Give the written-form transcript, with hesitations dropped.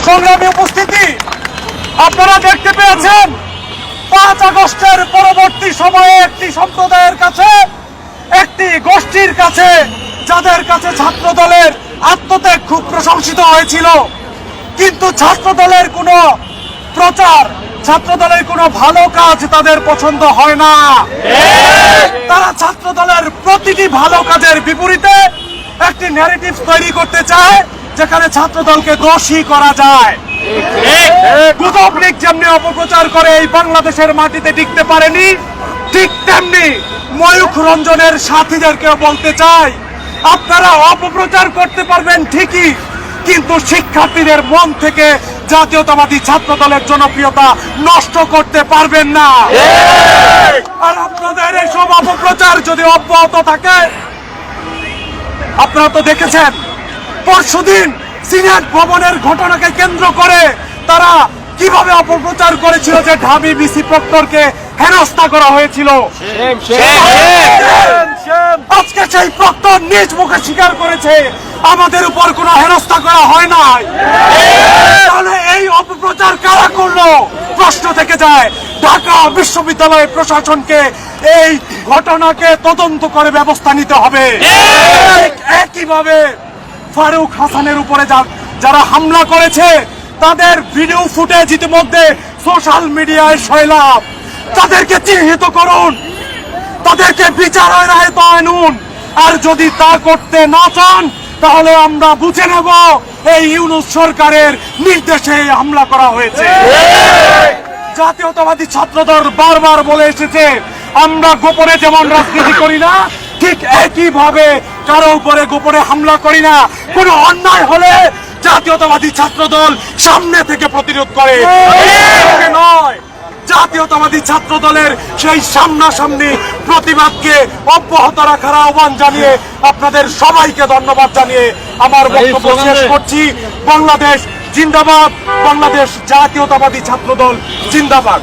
সংগ্রামী উপস্থিতি, আপনারা দেখতে পেয়েছেন 5 আগস্টের পরবর্তী সময়ে একটি সম্প্রদায়ের কাছে, একটি গোষ্ঠীর কাছে, যাদের কাছে ছাত্র দলের আত্মত্যাগ খুব প্রশংসিত হয়েছিল, কিন্তু ছাত্র দলের কোনো প্রচার, ছাত্র দলের কোনো ভালো কাজ তাদের পছন্দ হয় না। তারা ছাত্র দলের প্রতিটি ভালো কাজের বিপরীতে একটি ন্যারেটিভ তৈরি করতে চায়, যেখানে ছাত্র দলকে দোষী করা যায়। গুজব লীগ যেমনি অপপ্রচার করে এই বাংলাদেশের মাটিতে টিকতে পারেনি, ঠিক তেমনি ময়ূখ রঞ্জনের সাথীদেরকেও বলতে চাই, আপনারা অপপ্রচার করতে পারবেন ঠিকই, কিন্তু শিক্ষার্থীদের মন থেকে জাতীয়তাবাদী ছাত্র দলের জনপ্রিয়তা নষ্ট করতে পারবেন না। আর আপনাদের এইসব অপপ্রচার যদি অব্যাহত থাকে, আপনারা তো দেখেছেন পরশুদিন সিনেট ভবনের ঘটনাকে কেন্দ্র করে তারা কিভাবে অপপ্রচার করেছিল যে ঢাবি বিসি প্রক্টরকে হেনস্থা করা হয়েছিল। আজকে সেই প্রক্টর নিজ মুখে স্বীকার করেছে আমাদের উপর কোনো হেনস্থা করা হয় নাই। তাহলে এই অপপ্রচার কারা করলো প্রশ্ন থেকে যায়। ঢাকা বিশ্ববিদ্যালয় প্রশাসনকে এই ঘটনাকে তদন্ত করে ব্যবস্থা নিতে হবে। একইভাবে ফারুক হাসানের উপরে যারা হামলা করেছে তাদের ভিডিও ফুটেজ ইতিমধ্যে সোশ্যাল মিডিয়ায় সয়লাভ। তাদেরকে চিহ্নিত করুন, তাদেরকে বিচারের আওতায় আনুন। আর যদি তা করতে না চান তাহলে আমরা বুঝে নেব এই ইউনূস সরকারের নির্দেশে হামলা করা হয়েছে। জাতীয়তাবাদী ছাত্রদল বারবার বলে এসেছে, আমরা গোপনে যেমন রাজনীতি করি না, ঠিক একইভাবে কারো উপরে গোপনে হামলা করি না। কোনো অন্যায় হলে জাতীয়তাবাদী ছাত্রদল সামনে থেকে প্রতিরোধ করে, নয়। জাতীয়তাবাদী ছাত্র দলের সেই সামনাসামনি প্রতিবাদকে অব্যাহত রাখার আহ্বান জানিয়ে আপনাদের সবাইকে ধন্যবাদ জানিয়ে আমার বক্তব্য শেষ করছি। বাংলাদেশ জিন্দাবাদ, বাংলাদেশ জাতীয়তাবাদী ছাত্র দল জিন্দাবাদ।